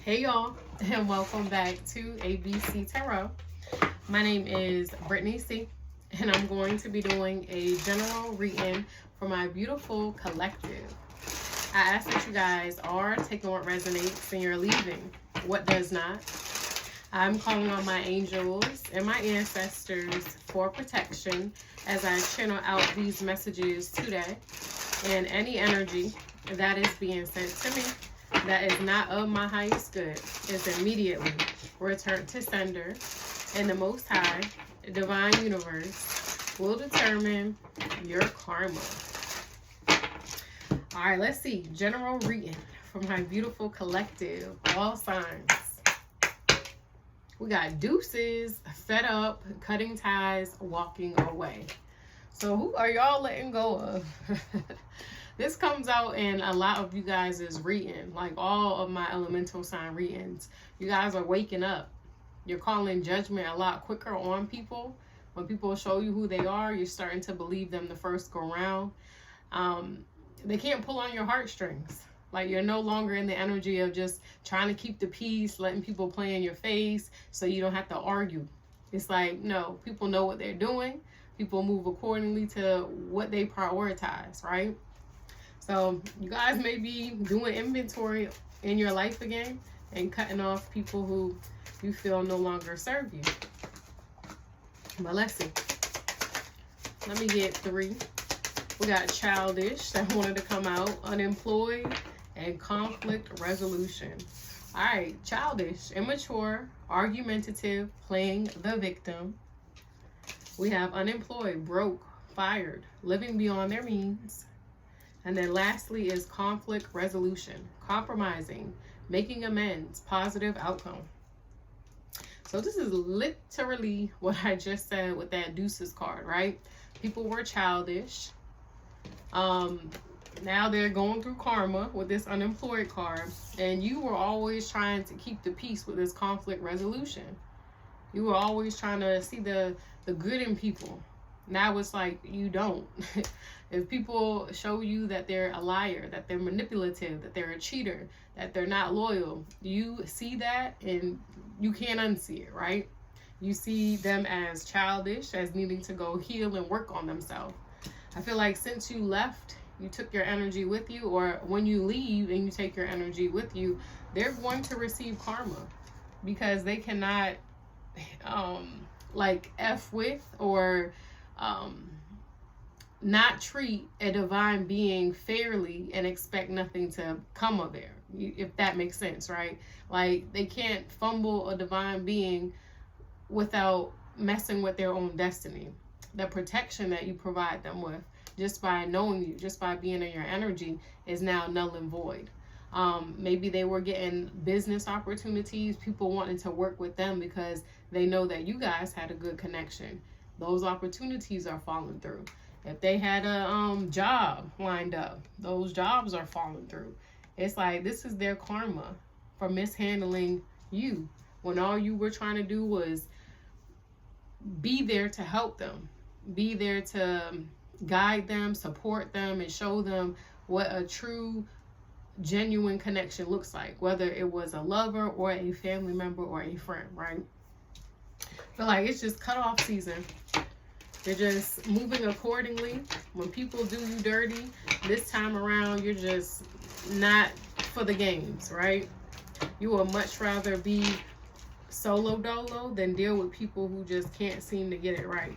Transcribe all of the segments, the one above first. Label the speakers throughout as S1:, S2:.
S1: Hey y'all, and welcome back to ABC Tarot. My name is Brittany C, and I'm going to be doing a general reading for my beautiful collective. I ask that you guys are taking what resonates and you're leaving what does not. I'm calling on my angels and my ancestors for protection as I channel out these messages today, and any energy that is being sent to me that is not of my highest good is immediately returned to sender, and the Most High, Divine Universe, will determine your karma. All right, let's see. General reading for my beautiful collective, all signs. We got deuces, fed up, cutting ties, walking away. So who are y'all letting go of? This comes out in a lot of you guys' reading, like all of my elemental sign readings. You guys are waking up. You're calling judgment a lot quicker on people. When people show you who they are, you're starting to believe them the first go round. They can't pull on your heartstrings. Like, you're no longer in the energy of just trying to keep the peace, letting people play in your face so you don't have to argue. It's like, no, people know what they're doing. People move accordingly to what they prioritize, right? So you guys may be doing inventory in your life again and cutting off people who you feel no longer serve you. But let's see. Let me get three. We got childish that wanted to come out, unemployed, and conflict resolution. All right, childish, immature, argumentative, playing the victim. We have unemployed, broke, fired, living beyond their means. And then lastly is conflict resolution, compromising, making amends, positive outcome. So this is literally what I just said with that deuces card, right? People were childish. Now they're going through karma with this unemployed card. And you were always trying to keep the peace with this conflict resolution. You were always trying to see the good in people. Now it's like you don't. If people show you that they're a liar, that they're manipulative, that they're a cheater, that they're not loyal, you see that and you can't unsee it, right? You see them as childish, as needing to go heal and work on themselves. I feel like since you left, you took your energy with you, or when you leave and you take your energy with you, they're going to receive karma because they cannot like F with or not treat a divine being fairly and expect nothing to come of it, if that makes sense, right? Like, they can't fumble a divine being without messing with their own destiny. The protection that you provide them with just by knowing you, just by being in your energy, is now null and void. Maybe they were getting business opportunities, people wanting to work with them because they know that you guys had a good connection. Those opportunities are falling through. If they had a job lined up, those jobs are falling through. It's like, this is their karma for mishandling you when all you were trying to do was be there to help them, be there to guide them, support them, and show them what a true, genuine connection looks like, whether it was a lover or a family member or a friend, right? I feel like it's just cutoff season. They're just moving accordingly. When people do you dirty, this time around, you're just not for the games, right? You would much rather be solo dolo than deal with people who just can't seem to get it right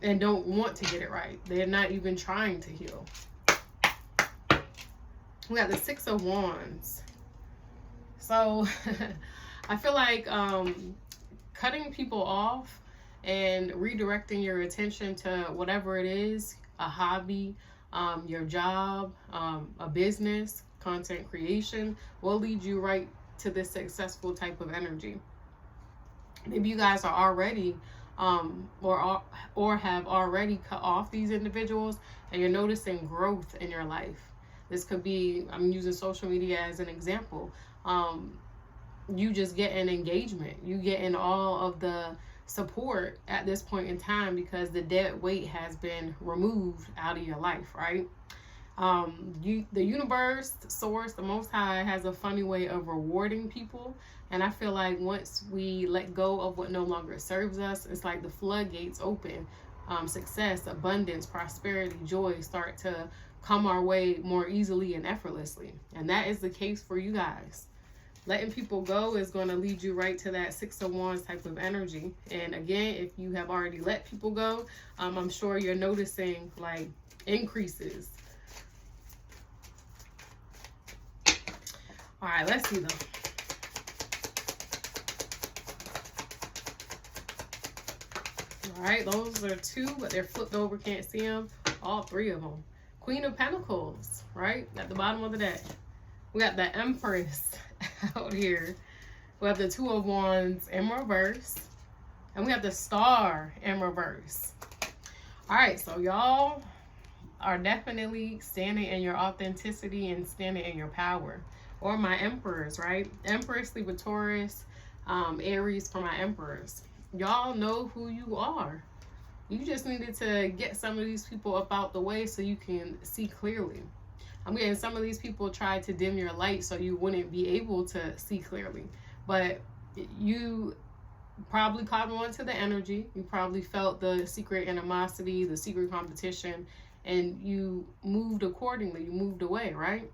S1: and don't want to get it right. They're not even trying to heal. We got the Six of Wands. So I feel like cutting people off and redirecting your attention to whatever it is, a hobby, your job, a business, content creation, will lead you right to this successful type of energy. Maybe you guys are already or have already cut off these individuals and you're noticing growth in your life. This could be, I'm using social media as an example. You just get an engagement. You getting all of the support at this point in time because the dead weight has been removed out of your life, right? The universe, source, the Most High has a funny way of rewarding people. And I feel like once we let go of what no longer serves us, it's like the floodgates open. Success, abundance, prosperity, joy start to come our way more easily and effortlessly. And that is the case for you guys. Letting people go is going to lead you right to that Six of Wands type of energy. And again, if you have already let people go, I'm sure you're noticing like increases. All right, let's see them. All right, those are two, but they're flipped over, can't see them. All three of them. Queen of Pentacles, right? At the bottom of the deck. We got the Empress out here. We have the Two of Wands in reverse. And we have the Star in reverse. All right, so y'all are definitely standing in your authenticity and standing in your power. Or my Emperors, right? Empress, Libra, Taurus, Aries for my Emperors. Y'all know who you are. You just needed to get some of these people up out the way so you can see clearly. I'm getting some of these people tried to dim your light so you wouldn't be able to see clearly. But you probably caught on to the energy. You probably felt the secret animosity, the secret competition, and you moved accordingly. You moved away, right?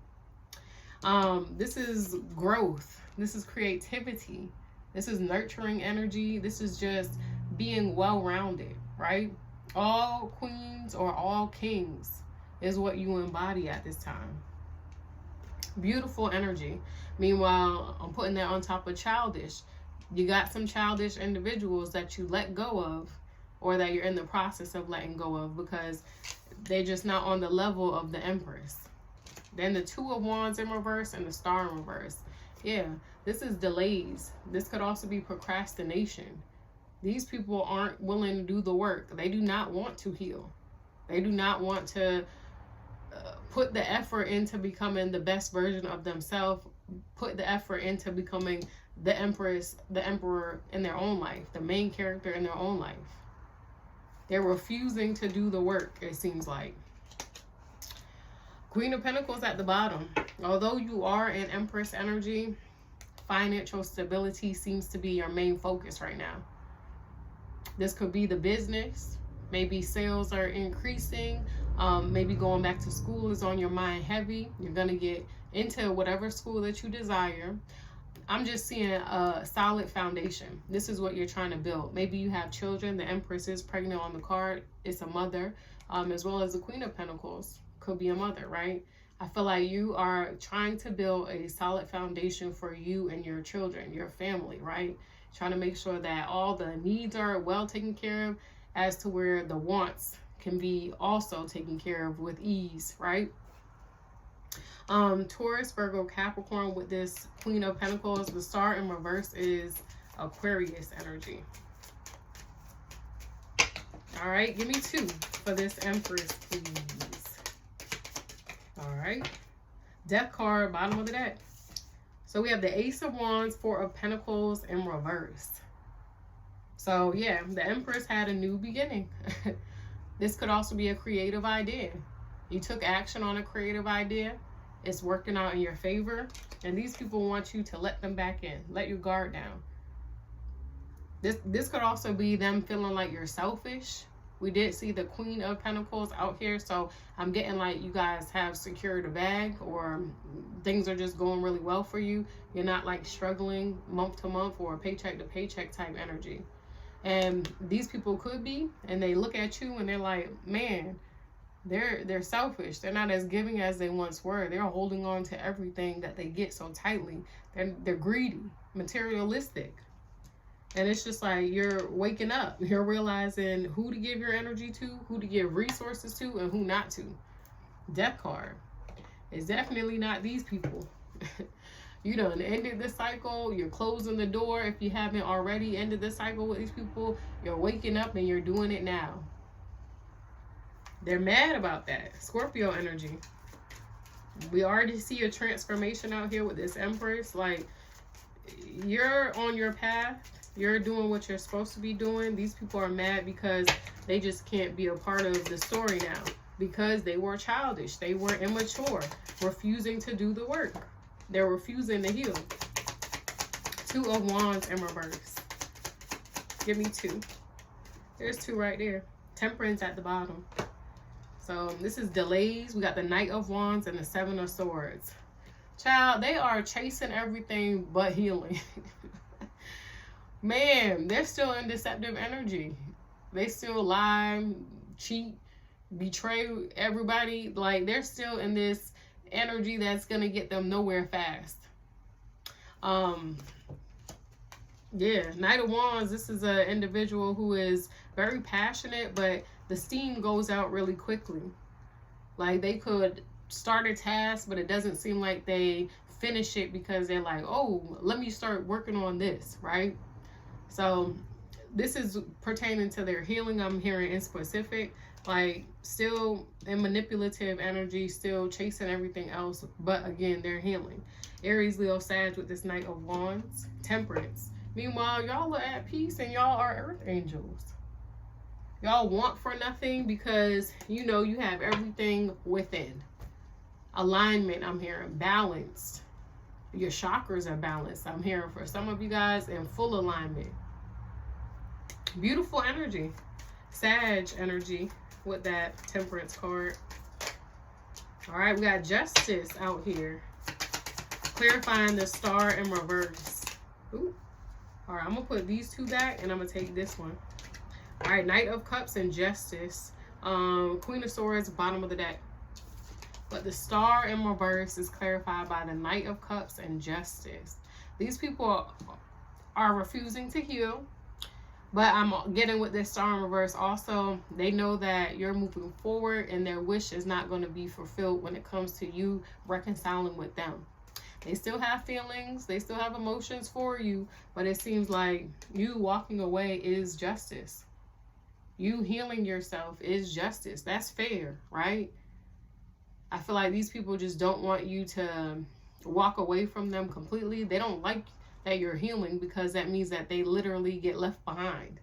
S1: This is growth. This is creativity. This is nurturing energy. This is just being well-rounded, right? All queens or all kings is what you embody at this time. Beautiful energy. Meanwhile, I'm putting that on top of childish. You got some childish individuals that you let go of, or that you're in the process of letting go of because they're just not on the level of the Empress. Then the Two of Wands in reverse and the Star in reverse. Yeah, this is delays. This could also be procrastination. These people aren't willing to do the work. They do not want to heal. They do not want to put the effort into becoming the best version of themselves, put the effort into becoming the Empress, the Emperor in their own life, the main character in their own life. They're refusing to do the work, it seems like. Queen of Pentacles at the bottom. Although you are in Empress energy, financial stability seems to be your main focus right now. This could be the business. Maybe sales are increasing. Maybe going back to school is on your mind heavy. You're going to get into whatever school that you desire. I'm just seeing a solid foundation. This is what you're trying to build. Maybe you have children. The Empress is pregnant on the card. It's a mother, as well as the Queen of Pentacles. Could be a mother, right? I feel like you are trying to build a solid foundation for you and your children, your family, right? Trying to make sure that all the needs are well taken care of, as to where the wants can be also taken care of with ease, right? Taurus, Virgo, Capricorn with this Queen of Pentacles. The Star in reverse is Aquarius energy. All right, give me two for this Empress, please. All right, Death card, bottom of the deck. So we have the Ace of Wands, Four of Pentacles in reverse. So yeah, the Empress had a new beginning. This could also be a creative idea. You took action on a creative idea. It's working out in your favor. And these people want you to let them back in. Let your guard down. This could also be them feeling like you're selfish. We did see the Queen of Pentacles out here. So I'm getting like you guys have secured a bag, or things are just going really well for you. You're not like struggling month to month or paycheck to paycheck type energy. And these people could be, and they look at you and they're like, man, they're selfish. They're not as giving as they once were. They're holding on to everything that they get so tightly. They're greedy, materialistic. And it's just like you're waking up. You're realizing who to give your energy to, who to give resources to, and who not to. Death card. It's definitely not these people. You done ended this cycle. You're closing the door. If you haven't already ended the cycle with these people, you're waking up and you're doing it now. They're mad about that. Scorpio energy. We already see a transformation out here with this Empress. Like, you're on your path. You're doing what you're supposed to be doing. These people are mad because they just can't be a part of the story now. because they were childish. They were immature, refusing to do the work. They're refusing to heal. Two of Wands in reverse. Give me two. There's two right there. Temperance at the bottom. So this is delays. We got the Knight of Wands and the Seven of Swords. Child, they are chasing everything but healing. Man, they're still in deceptive energy. They still lie, cheat, betray everybody. Like, they're still in this energy that's going to get them nowhere fast. Yeah, Knight of Wands, this is an individual who is very passionate, but the steam goes out really quickly. Like, they could start a task, but it doesn't seem like they finish it because they're like, oh, let me start working on this, right? So this is pertaining to their healing. I'm hearing in specific, like, still in manipulative energy, still chasing everything else, but again, they're healing. Aries, Leo, Sag with this Knight of Wands. Temperance. Meanwhile, y'all are at peace and y'all are earth angels. Y'all want for nothing because you know you have everything within. Alignment, I'm hearing. Balanced. Your chakras are balanced. I'm hearing for some of you guys in full alignment. Beautiful energy. Sag energy with that Temperance card. All right, we got Justice out here. Clarifying the Star in reverse. Ooh. All right, I'm going to put these two back and I'm going to take this one. All right, Knight of Cups and Justice. Queen of Swords, bottom of the deck. But the Star in reverse is clarified by the Knight of Cups and Justice. These people are refusing to heal. But I'm getting with this Star in reverse also. They know that you're moving forward and their wish is not going to be fulfilled when it comes to you reconciling with them. They still have feelings. They still have emotions for you. But it seems like you walking away is justice. You healing yourself is justice. That's fair, right? I feel like these people just don't want you to walk away from them completely. They don't like that you're healing because that means that they literally get left behind.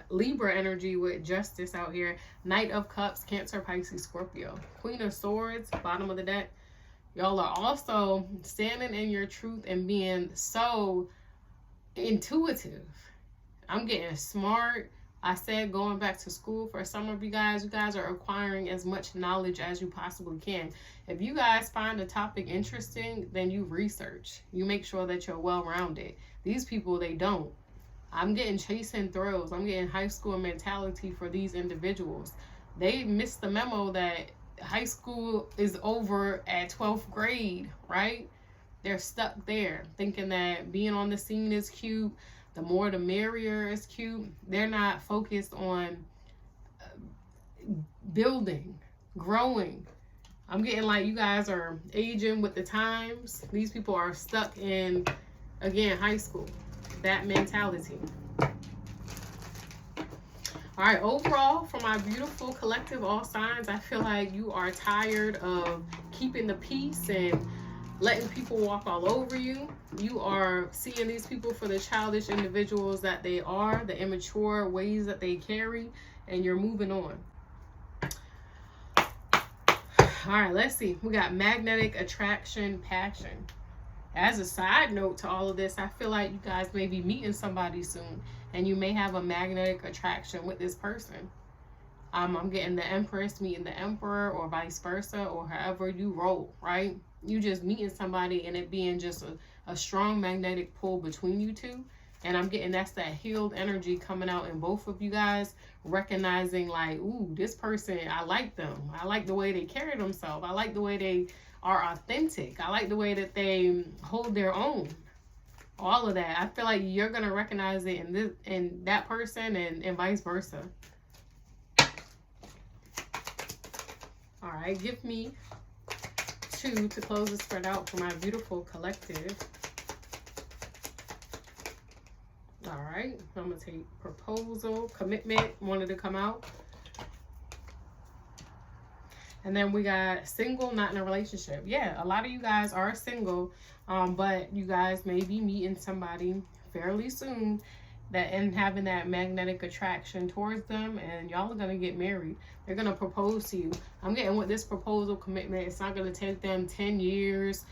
S1: Libra energy with Justice out here. Knight of Cups, Cancer, Pisces, Scorpio. Queen of Swords, bottom of the deck. Y'all are also standing in your truth and being so intuitive. I'm getting smart. I said going back to school for some of you guys are acquiring as much knowledge as you possibly can. If you guys find a topic interesting, then you research. You make sure that you're well-rounded. These people, they don't. I'm getting chasing thrills. I'm getting high school mentality for these individuals. They missed the memo that high school is over at 12th grade, right? They're stuck there thinking that being on the scene is cute. The more the merrier is cute. They're not focused on building, growing. I'm getting like you guys are aging with the times. These people are stuck in, again, high school. That mentality. All right, overall, for my beautiful collective all signs, I feel like you are tired of keeping the peace and letting people walk all over you. You are seeing these people for the childish individuals that they are, the immature ways that they carry, and you're moving on. All right, let's see. We got magnetic attraction, passion. As a side note to all of this, I feel like you guys may be meeting somebody soon, and you may have a magnetic attraction with this person. I'm getting the Empress meeting the Emperor, or vice versa, or however you roll, right? You just meeting somebody and it being just a strong magnetic pull between you two. And I'm getting that's that healed energy coming out in both of you guys, recognizing like, ooh, this person, I like them. I like the way they carry themselves. I like the way they are authentic. I like the way that they hold their own. All of that. I feel like you're going to recognize it in that person and vice versa. All right, give me two to close the spread out for my beautiful collective. All right, I'm going to take proposal, commitment, wanted to come out. And then we got single, not in a relationship. Yeah, a lot of you guys are single, but you guys may be meeting somebody fairly soon. and having that magnetic attraction towards them, and y'all are gonna get married. They're gonna propose to you. I'm getting with this proposal commitment, it's not gonna take them 10 years,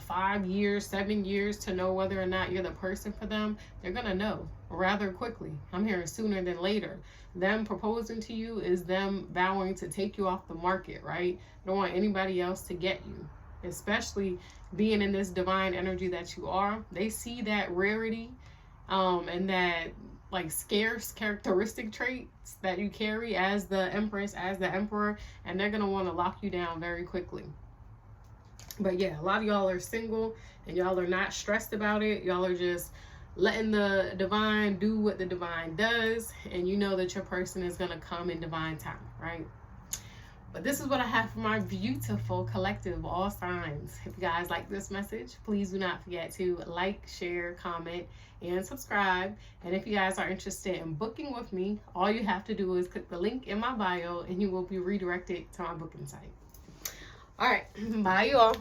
S1: 5 years, 7 years to know whether or not you're the person for them. They're gonna know rather quickly. I'm hearing sooner than later. Them proposing to you is them vowing to take you off the market, right? Don't want anybody else to get you, especially being in this divine energy that you are. They see that rarity and that like scarce characteristic traits that you carry as the Empress, as the Emperor, and they're gonna want to lock you down very quickly. But yeah, a lot of y'all are single and y'all are not stressed about it. Y'all are just letting the divine do what the divine does, and you know that your person is gonna come in divine time, right? But this is what I have for my beautiful collective, all signs. If you guys like this message, please do not forget to like, share, comment, and subscribe. And if you guys are interested in booking with me, all you have to do is click the link in my bio and you will be redirected to my booking site. All right, bye you all.